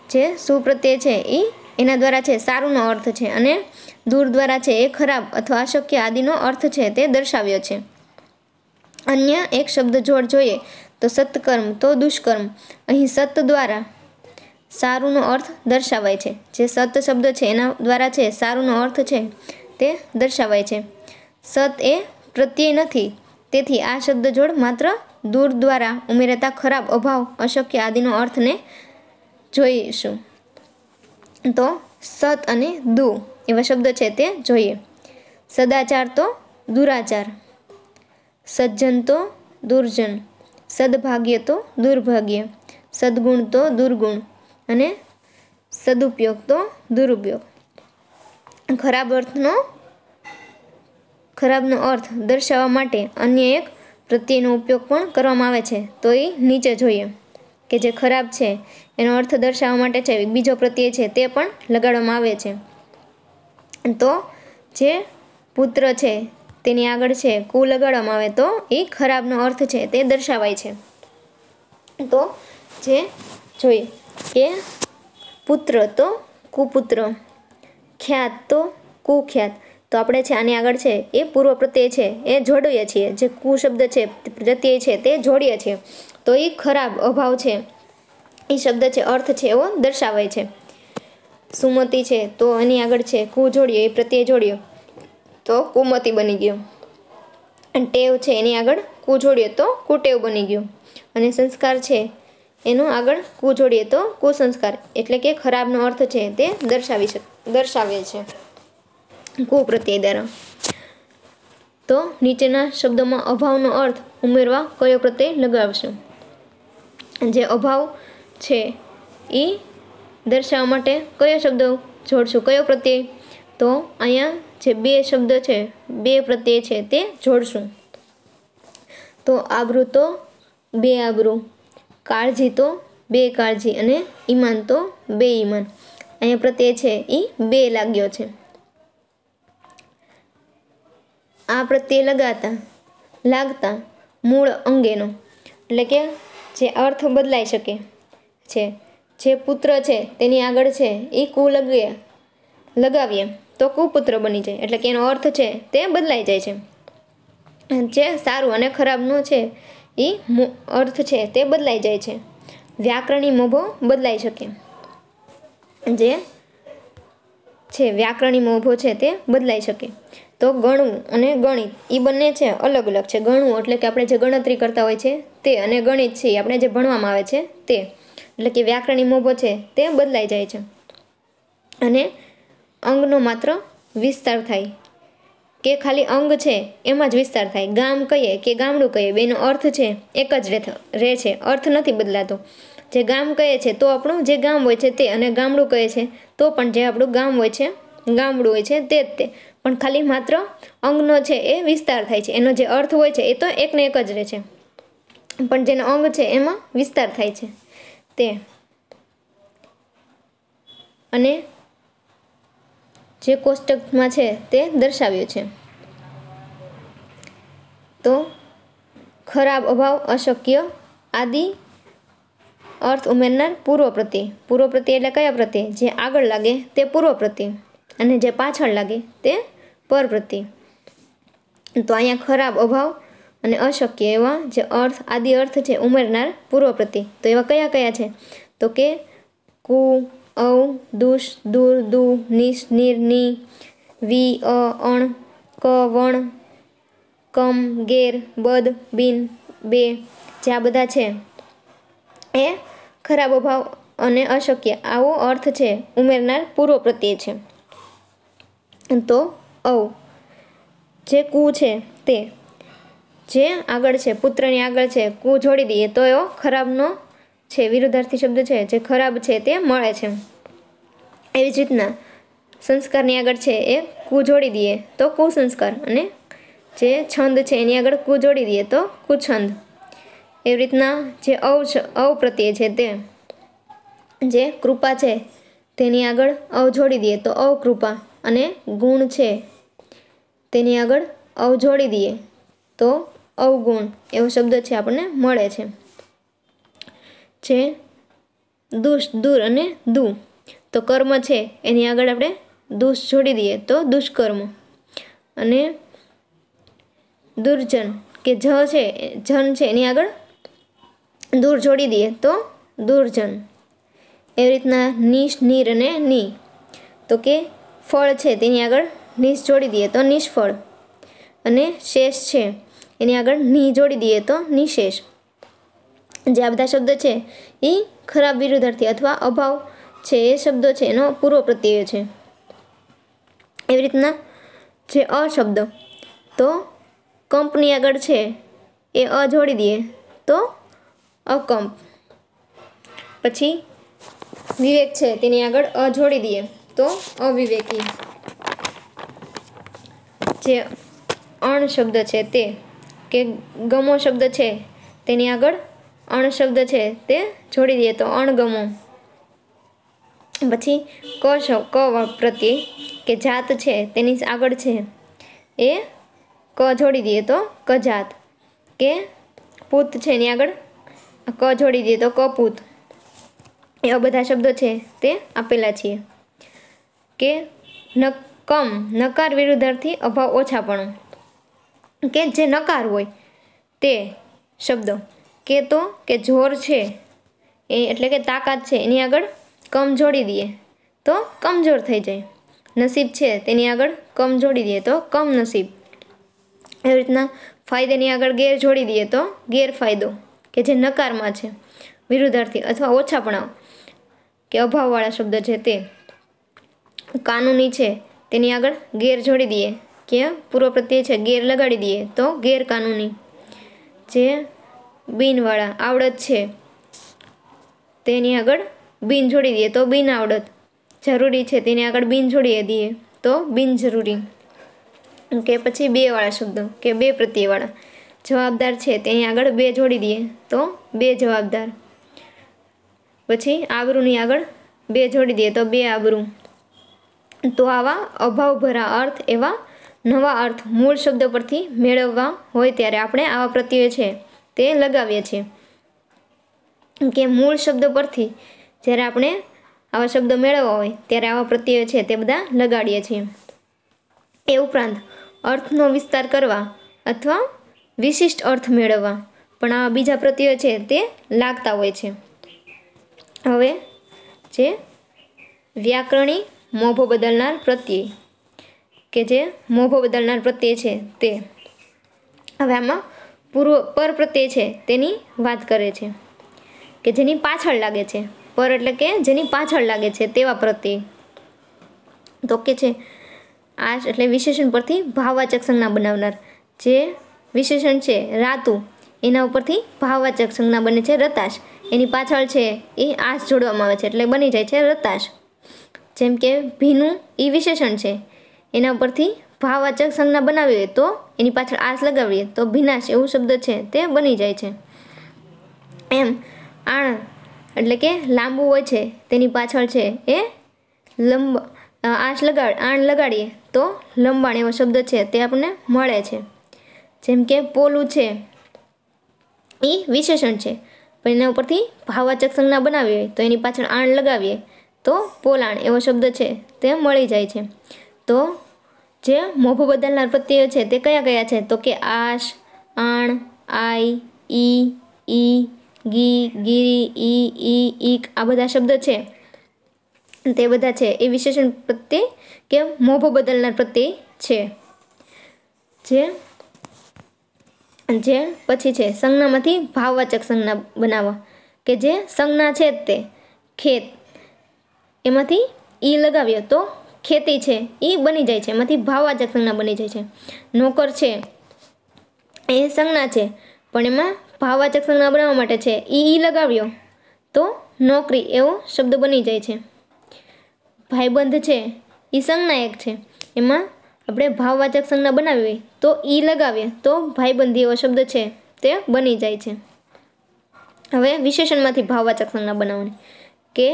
જે સુપ્રત્યય છે એ એના દ્વારા છે સારુંનો અર્થ છે, અને દૂર દ્વારા છે એ ખરાબ અથવા અશક્ય આદિનો અર્થ છે તે દર્શાવ્યો છે. અન્ય એક શબ્દ જોડ જોઈએ તો સત્કર્મ તો દુષ્કર્મ, અહીં સત દ્વારા સારુંનો અર્થ દર્શાવાય છે. જે સત શબ્દ છે એના દ્વારા છે સારુંનો અર્થ છે તે દર્શાવાય છે. સત એ પ્રત્યય નથી, તેથી આ શબ્દ જોડ માત્ર દૂર દ્વારા ઉમેરાતા ખરાબ, અભાવ, અશક્ય આદિનો અર્થને જોઈશું. તો સત અને દુ એવા શબ્દો છે તે જોઈએ. સદાચાર તો દુરાચાર, સજ્જન તો દુર્જન, સદભાગ્ય તો દુર્ભાગ્ય, સદગુણ તો દુર્ગુણ અને સદુપયોગ તો દુરુપયોગ. ખરાબનો અર્થ દર્શાવવા માટે અન્ય એક પ્રત્યયનો ઉપયોગ પણ કરવામાં આવે છે. તો એ નીચે જોઈએ કે જે ખરાબ છે એનો અર્થ દર્શાવવા માટે છે બીજો પ્રત્યય છે તે પણ લગાડવામાં આવે છે. તો જે પુત્ર છે તેની આગળ છે કુ લગાડવામાં આવે તો એ ખરાબનો અર્થ છે તે દર્શાવાય છે. તો જે જોઈએ કે પુત્ર તો કુપુત્ર, ખ્યાત તો કુખ્યાત. તો આપણે છે આની આગળ છે એ પૂર્વ પ્રત્યય છે એ જોડીએ છીએ, જે કુ શબ્દ છે પ્રત્યય છે તે જોડીએ છીએ. તો એ ખરાબ, અભાવ છે એ શબ્દ છે અર્થ છે એવો દર્શાવાય છે. સુમતિ છે તો એની આગળ છે કુ જોડ્યો, એ પ્રત્યય જોડ્યો તો કુમતિ બની ગયો. અને ટેવ છે એની આગળ કુ જોડ્યો તો કુટેવ બની ગયો. અને સંસ્કાર છે એનું આગળ કુ જોડીએ તો કુસંસ્કાર. એટલે કે ખરાબનો અર્થ છે તે દર્શાવે છે કુ પ્રત્યય દ્વારા. તો નીચેના શબ્દોમાં અભાવનો અર્થ ઉમેરવા કયો પ્રત્યય લગાવશું? જે અભાવ છે એ દર્શાવવા માટે કયો શબ્દ જોડશું, કયો પ્રત્યય? તો અહીંયા જે બે શબ્દ છે, બે પ્રત્યય છે તે જોડશું. તો આબરૂ તો બે આબરૂ, કાળજી તો બે કાળજી અને ઈમાન તો બે ઈમાન. અહીંયા પ્રત્યય છે એ બે લાગ્યો છે. આ પ્રત્યય લાગતા મૂળ અંગેનો, એટલે કે જે અર્થ બદલાઈ શકે છે. જે પુત્ર છે તેની આગળ છે એ કુ લગાવીએ તો કુપુત્ર બની જાય, એટલે કે એનો અર્થ છે તે બદલાઈ જાય છે. જે સારું અને ખરાબનો છે એ અર્થ છે તે બદલાઈ જાય છે. વ્યાકરણી મોભો બદલાઈ શકે. જે છે વ્યાકરણી મોભો છે તે બદલાઈ શકે. તો ગણવું અને ગણિત એ બંને છે અલગ અલગ છે. ગણવું એટલે કે આપણે જે ગણતરી કરતા હોય છે તે, અને ગણિત છે આપણે જે ભણવામાં આવે છે તે. એટલે કે વ્યાકરણી મોભો છે તે બદલાઈ જાય છે. અને અંગનો માત્ર વિસ્તાર થાય, કે ખાલી અંગ છે એમાં જ વિસ્તાર થાય. ગામ કહીએ કે ગામડું કહીએ બેનો અર્થ છે એક જ રહે છે, અર્થ નથી બદલાતો. જે ગામ કહે છે તો આપણું જે ગામ હોય છે તે, અને ગામડું કહે છે તો પણ જે આપણું ગામ હોય છે, ગામડું હોય છે તે જ તે. પણ ખાલી માત્ર અંગનો છે એ વિસ્તાર થાય છે, એનો જે અર્થ હોય છે એ તો એકને એક જ રહે છે, પણ જેનો અંગ છે એમાં વિસ્તાર થાય છે તે. અને જે કોષ્ટકમાં છે તે દર્શાવ્યું છે. તો ખરાબ, અભાવ, અશક્ય આદિ અર્થ ઉમેરનાર પૂર્વ પ્રત્યય. પૂર્વ પ્રત્યય એટલે કયા પ્રત્યય? જે આગળ લાગે તે પૂર્વ પ્રત્યય, અને જે પાછળ લાગે તે પર પ્રત્યય. તો અહીંયા ખરાબ, અભાવ અને અશક્ય એવા જે અર્થ આદિ અર્થ છે ઉમેરનાર પૂર્વ પ્રત્યય. તો એવા કયા કયા છે? તો કે કુ, ઔ, દુષ, દૂર, દુ, નિશ, નિર, ની, વી, અણ, ક, વણ, કમ, ગેર, બદ, બિન, બે. જે આ બધા છે એ ખરાબ, અભાવ અને અશક્ય આવો અર્થ છે ઉમેરનાર પૂર્વ પ્રત્યય છે. તો ઔ જે કુ છે તે, જે આગળ છે પુત્રની આગળ છે કુ જોડી દઈએ તો એવો ખરાબનો છે વિરુદ્ધાર્થી શબ્દ છે જે ખરાબ છે તે મળે છે. એવી જ રીતના સંસ્કારની આગળ છે એ કુ જોડી દઈએ તો કુસંસ્કાર, અને જે છંદ છે એની આગળ કુ જોડી દઈએ તો કુછંદ. એવી રીતના જે ઔ પ્રત્યય છે તે, જે કૃપા છે તેની આગળ ઔ જોડી દઈએ તો અકૃપા, અને ગુણ છે તેની આગળ ઔ જોડી દઈએ તો અવગુણ એવો શબ્દ છે આપણને મળે છે. જે દુષ, દૂર અને દુ, તો કર્મ છે એની આગળ આપણે દુષ જોડી દઈએ તો દુષ્કર્મ, અને દુર્જન કે જન છે એની આગળ દૂર જોડી દઈએ તો દુર્જન. એવી રીતના નિશ, નીર અને ની, તો કે ફળ છે તેની આગળ નિશ જોડી દઈએ તો નિષ્ફળ, અને શેષ છે એની આગળ ની જોડી દઈએ તો નિશેષ. જે આ બધા શબ્દ છે એ ખરાબ વિરુદ્ધાર્થી અથવા અભાવ છે એ શબ્દો છે એનો પૂર્વ પ્રત્યય છે. એવી રીતના જે અ શબ્દ, તો કંપની આગળ છે એ અ જોડી દઈએ તો અકંપ. પછી વિવેક છે તેની આગળ અ જોડી દઈએ તો અવિવેકી. જે અણ શબ્દ છે તે કે ગમો શબ્દ છે તેની આગળ અણ શબ્દ છે તે જોડી દઈએ તો અણગમો. પછી ક પ્રત્યય કે જાત છે તેની આગળ છે એ ક જોડી દઈએ તો કજાત. કે પૂત છે એની આગળ ક જોડી દઈએ તો કપૂત. એવા બધા શબ્દો છે તે આપેલા છીએ. કે નકાર વિરુદ્ધાર્થી અભાવ ઓછાપણો, કે જે નકાર હોય તે શબ્દો. કે તો કે જોર છે એ એટલે કે તાકાત છે એની આગળ કમ જોડી દઈએ તો કમજોર થઈ જાય. નસીબ છે તેની આગળ કમ જોડી દઈએ તો કમ નસીબ. એવી રીતના ફાયદાની આગળ ગેર જોડી દઈએ તો ગેરફાયદો, કે જે નકારમાં છે વિરુદ્ધાર્થી અથવા ઓછાપણા કે અભાવવાળા શબ્દ છે તે. કાનૂની છે તેની આગળ ગેર જોડી દઈએ કે પૂર્વ પ્રત્યય છે ગેર લગાડી દઈએ તો ગેરકાનૂની. જે બિનવાળા આવડત છે તેની આગળ બિન જોડી દઈએ તો બિન આવડત. જરૂરી છે તેની આગળ બિન જોડી દઈએ તો બિનજરૂરી. કે પછી બે વાળા શબ્દો કે બે પ્રત્યયવાળા. જવાબદાર છે તેની આગળ બે જોડી દઈએ તો બે જવાબદાર. પછી આબરૂની આગળ બે જોડી દઈએ તો બે આબરૂ. તો આવા અભાવભરા અર્થ એવા નવા અર્થ મૂળ શબ્દ પરથી મેળવવા હોય ત્યારે આપણે આવા પ્રત્યયો છે તે લગાવીએ છીએ. કે મૂળ શબ્દ પરથી જ્યારે આપણે આવા શબ્દો મેળવવા હોય ત્યારે આવા પ્રત્યયો છે તે બધા લગાડીએ છીએ. એ ઉપરાંત અર્થનો વિસ્તાર કરવા અથવા વિશિષ્ટ અર્થ મેળવવા પણ આવા બીજા પ્રત્યયો છે તે લાગતા હોય છે. હવે જે વ્યાકરણી મોભો બદલનાર પ્રત્યય, કે જે મોભો બદલનાર પ્રત્યય છે તે. હવે આમાં પર પ્રત્યય છે તેની વાત કરે છે કે જેની પાછળ લાગે છે. પર એટલે કે જેની પાછળ લાગે છે તેવા પ્રત્યય. તો કે છે આશ એટલે વિશેષણ પરથી ભાવવાચક સંજ્ઞા બનાવનાર. જે વિશેષણ છે રાતુ એના ઉપરથી ભાવવાચક સંજ્ઞા બને છે રતાશ. એની પાછળ છે એ આશ જોડવામાં આવે છે એટલે બની જાય છે રતાશ. જેમ કે ભીનું એ વિશેષણ છે એના ઉપરથી ભાવવાચક સંજ્ઞા બનાવીએ તો એની પાછળ આશ લગાવીએ તો ભીનાશ એવું શબ્દ છે તે બની જાય છે. એમ આણ એટલે કે લાંબુ હોય છે તેની પાછળ છે એ આણ લગાડીએ તો લંબાણ એવો શબ્દ છે તે આપણને મળે છે. જેમ કે પોલું છે એ વિશેષણ છે પણ એના ઉપરથી ભાવવાચક સંજ્ઞા બનાવી હોય તો એની પાછળ આણ લગાવીએ તો પોલાણ એવો શબ્દ છે તે મળી જાય છે. તો જે મોભો બદલનાર પ્રત્યયો છે તે કયા કયા છે? તો કે આશ, આણ, આઈ, ઈ, ગી, ગીરી, ઈક આ બધા શબ્દ છે તે બધા છે એ વિશેષણ પ્રત્યય કે મોભો બદલનાર પ્રત્યય છે. જે પછી છે સંજ્ઞામાંથી ભાવવાચક સંજ્ઞા બનાવવા, કે જે સંજ્ઞા છે તે ખેત એમાંથી ઈ લગાવીએ તો ખેતી છે એ બની જાય છે, એમાંથી ભાવવાચક સંજ્ઞા બની જાય છે. નોકર છે એ સંજ્ઞા છે પણ એમાં ભાવવાચક સંજ્ઞા બનાવવા માટે છે ઈ લગાવ્યો તો નોકરી એવો શબ્દ બની જાય છે. ભાઈબંધ છે એ સંજ્ઞા એક છે એમાં આપણે ભાવવાચક સંજ્ઞા બનાવી હોય તો ઈ લગાવીએ તો ભાઈબંધી એવો શબ્દ છે તે બની જાય છે. હવે વિશેષણમાંથી ભાવવાચક સંજ્ઞા બનાવવાની, કે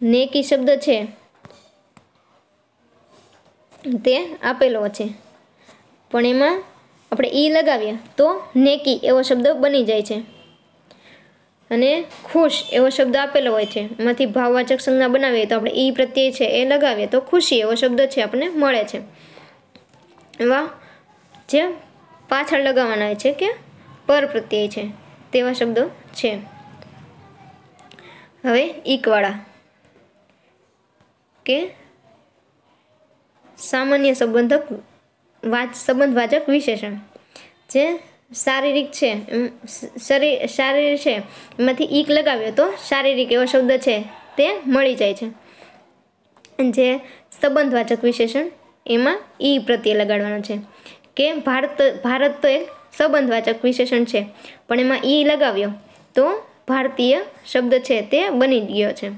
નેકી શબ્દ છે તે આપેલો છે પણ એમાં આપણે ઈ લગાવીએ તો નેકી એવો શબ્દ બની જાય છે. અને ખુશ એવો શબ્દ આપેલો હોય છે એમાંથી ભાવવાચક સંજ્ઞા બનાવીએ તો આપણે ઈ પ્રત્યય છે એ લગાવીએ તો ખુશી એવો શબ્દ છે આપણને મળે છે. એવા જે પાછળ લગાવવાના હોય છે કે પર પ્રત્યય છે તેવા શબ્દો છે. હવે ઈકવાળા કે સામાન્ય સંબંધવાચક વિશેષણ. જે શારીરિક છે શારીર છે એમાંથી ઈક લગાવ્યો તો શારીરિક એવો શબ્દ છે તે મળી જાય છે. જે સંબંધવાચક વિશેષણ એમાં ઈ પ્રત્યે લગાડવાનો છે કે ભારત તો એક સંબંધવાચક વિશેષણ છે પણ એમાં ઈ લગાવ્યો તો ભારતીય શબ્દ છે તે બની ગયો છે.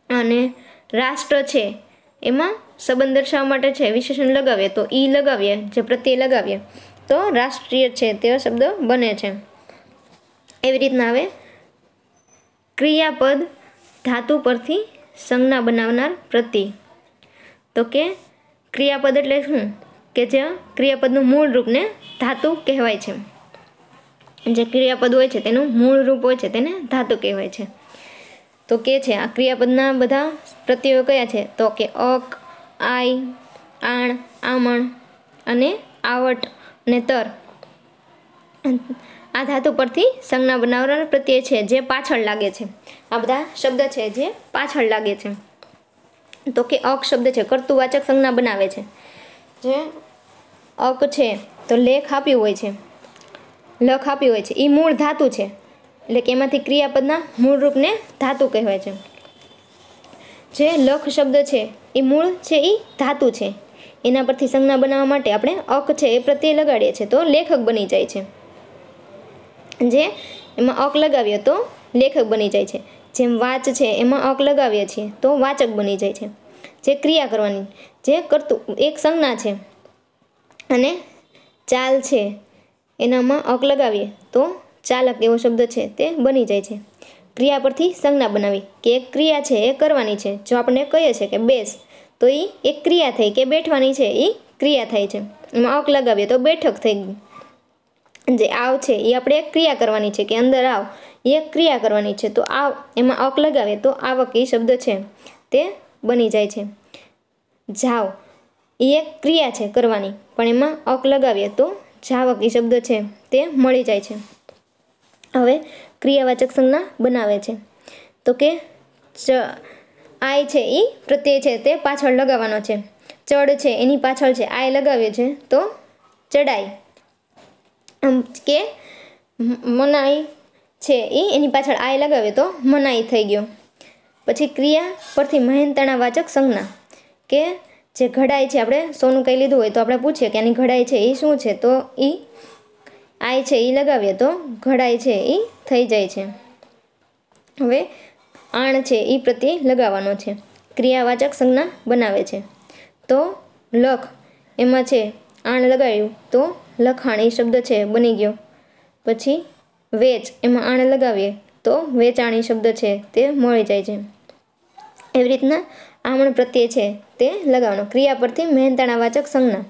અને રાષ્ટ્ર છે એમાં સંબંધ દર્શાવવા માટે છે વિશેષણ લગાવીએ તો ઈ લગાવીએ, જે પ્રત્યય લગાવીએ તો રાષ્ટ્રીય છે તેવો શબ્દ બને છે. એવી રીતના હવે ક્રિયાપદ ધાતુ પરથી સંજ્ઞા બનાવનાર પ્રત્યય. તો કે ક્રિયાપદ એટલે શું કે જે ક્રિયાપદનું મૂળ રૂપને ધાતુ કહેવાય છે. જે ક્રિયાપદ હોય છે તેનું મૂળ રૂપ હોય છે તેને ધાતુ કહેવાય છે. તો કે છે આ ક્રિયાપદના બધા પ્રત્યયો કયા છે તો કે અક, આઈ, આણ, આમણ અને આવટ અને તર. આ ધાતુ પરથી સંજ્ઞા બનાવનાર પ્રત્યય છે જે પાછળ લાગે છે. આ બધા શબ્દ છે જે પાછળ લાગે છે. તો કે અક શબ્દ છે કર્તૃવાચક સંજ્ઞા બનાવે છે. જે અક છે તો લેખ આપ્યું હોય છે, લખ આપ્યું હોય છે, એ મૂળ ધાતુ છે એટલે કે એમાંથી ક્રિયાપદના મૂળ રૂપને ધાતુ કહેવાય છે. જે લખ શબ્દ છે એ મૂળ છે એ ધાતુ છે, એના પરથી સંજ્ઞા બનાવવા માટે આપણે અક છે એ પ્રત્યય લગાડીએ છીએ તો લેખક બની જાય છે. જે એમાં અક લગાવીએ તો લેખક બની જાય છે. જેમ વાચ છે એમાં અક લગાવીએ છીએ તો વાચક બની જાય છે. જે ક્રિયા કરવાની જે કરતું એક સંજ્ઞા છે અને ચાલ છે એનામાં અક લગાવીએ તો ચાલક એવો શબ્દ છે તે બની જાય છે. ક્રિયા પરથી સંજ્ઞા બનાવી કે એક ક્રિયા છે એ કરવાની છે. જો આપણે કહીએ છીએ કે બેસ તો એ એક ક્રિયા થઈ કે બેઠવાની છે એ ક્રિયા થાય છે, એમાં અક લગાવીએ તો બેઠક થઈ ગઈ. જે આવ છે એ આપણે એક ક્રિયા કરવાની છે કે અંદર આવ એ એક ક્રિયા કરવાની છે તો આવ એમાં અક લગાવીએ તો આવક એ શબ્દ છે તે બની જાય છે. જાવ એ એક ક્રિયા છે કરવાની પણ એમાં અક લગાવીએ તો જાવક એ શબ્દ છે તે મળી જાય છે. હવે ક્રિયાવાચક સંજ્ઞા બનાવે છે તો કે આય છે એ પ્રત્યય છે તે પાછળ લગાવવાનો છે. ચડ છે એની પાછળ છે આય લગાવીએ છે તો ચડાઈ. કે મનાઈ છે એ એની પાછળ આય લગાવીએ તો મનાઈ થઈ ગયો. પછી ક્રિયા પરથી મહેનતાણાવાચક સંજ્ઞા કે જે ઘડાઈ છે, આપણે સોનું કંઈ લીધું હોય તો આપણે પૂછીએ કે આની ઘડાઈ છે એ શું છે તો એ આય છે એ લગાવીએ તો ઘડાઈ છે એ થઈ જાય છે. હવે આણ છે એ પ્રત્યે લગાવવાનો છે, ક્રિયાવાચક સંજ્ઞા બનાવે છે. તો લખ એમાં છે આણ લગાવ્યું તો લખાણ એ શબ્દ છે બની ગયો. પછી વેચ એમાં આણ લગાવીએ તો વેચાણી શબ્દ છે તે મળી જાય છે. એવી રીતના આમણ પ્રત્યે છે તે લગાવવાનો ક્રિયા પરથી મહેનતાણાવાચક સંજ્ઞા.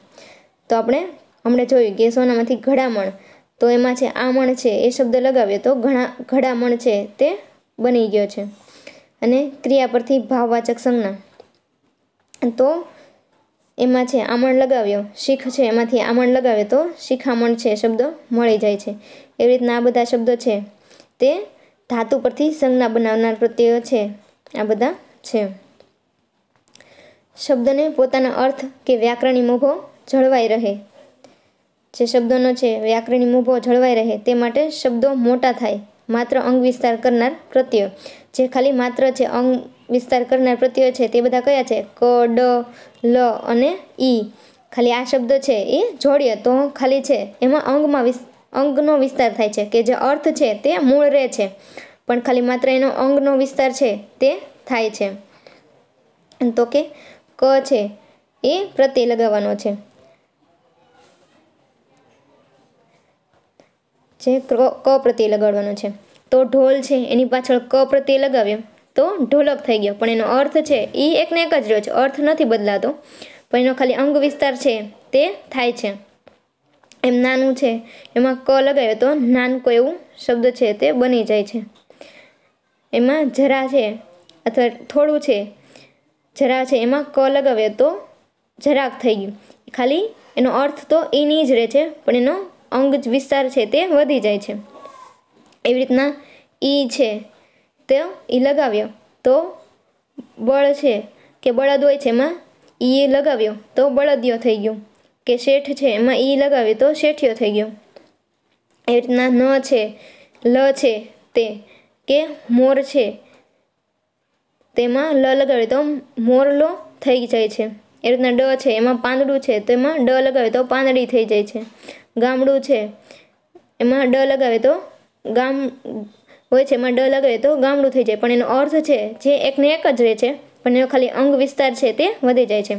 તો આપણે હમણાં જોયું કે સોનામાંથી ઘડામણ તો એમાં છે આમણ છે એ શબ્દ લગાવીએ તો ઘડામણ છે તે બની ગયો છે. અને ક્રિયા પરથી ભાવવાચક સંજ્ઞા તો એમાં છે આમણ લગાવ્યો, શીખ છે એમાંથી આમણ લગાવે તો શિખામણ છે શબ્દ મળી જાય છે. એવી રીતના આ બધા શબ્દો છે તે ધાતુ પરથી સંજ્ઞા બનાવનાર પ્રત્યયો છે આ બધા છે. શબ્દને પોતાના અર્થ કે વ્યાકરણી મોભો જળવાઈ રહે, જે શબ્દોનો છે વ્યાકરણી મોભો જળવાઈ રહે તે માટે શબ્દો મોટા થાય. માત્ર અંગ વિસ્તાર કરનાર પ્રત્યયો જે ખાલી માત્ર છે અંગ વિસ્તાર કરનાર પ્રત્યયો છે તે બધા કયા છે ક, ડ, લ અને ઈ. ખાલી આ શબ્દ છે એ જોડીએ તો ખાલી છે એમાં અંગનો વિસ્તાર થાય છે કે જે અર્થ છે તે મૂળ રહે છે પણ ખાલી માત્ર એનો અંગનો વિસ્તાર છે તે થાય છે. તો કે ક છે એ પ્રત્યય લગાવવાનો છે. જે ક પ્રત્યય લગાડવાનો છે. તો ઢોલ છે એની પાછળ ક પ્રત્યય લગાવ્યો તો ઢોલક થઈ ગયો પણ એનો અર્થ છે એ એકને એક જ રહ્યો છે, અર્થ નથી બદલાતો પણ એનો ખાલી અંગ વિસ્તાર છે તે થાય છે. એમ નાનું છે એમાં ક લગાવ્યો તો નાનકો એવું શબ્દ છે તે બની જાય છે. એમાં જરા છે અથવા થોડું છે જરા છે એમાં ક લગાવ્યો તો જરાક થઈ ગયું. ખાલી એનો અર્થ તો એની જ રહે છે પણ એનો અંગ વિસ્તાર છે તે વધી જાય છે. એવી રીતના ઈ છે તો ઈ લગાવ્યો તો બળ છે કે બળદ હોય છે એમાં ઈ લગાવ્યો તો બળદિયો થઈ ગયો. કે શેઠ છે એમાં ઈ લગાવ્યો તો શેઠિયો થઈ ગયો. એવી રીતના ન છે, લ છે તે, કે મોર છે તેમાં લ લગાવીએ તો મોરલો થઈ જાય છે. એ રીતના ડ છે એમાં પાંદડું છે તો એમાં ડ લગાવે તો પાંદડી થઈ જાય છે. ગામડું છે એમાં ડ લગાવે તો ગામ હોય છે, એમાં ડ લગાવે તો ગામડું થઈ જાય, પણ એનો અર્થ છે જે એકને એક જ રહે છે, પણ એનો ખાલી અંગ વિસ્તાર છે તે વધી જાય છે.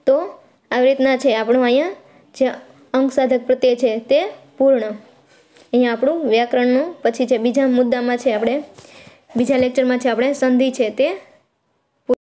તો આવી રીતના છે આપણું અહીંયા જે અંગ સાધક પ્રત્યય છે તે પૂર્ણ. અહીંયા આપણું વ્યાકરણનું પછી છે બીજા મુદ્દામાં છે આપણે બીજા લેક્ચરમાં છે આપણે સંધિ છે તે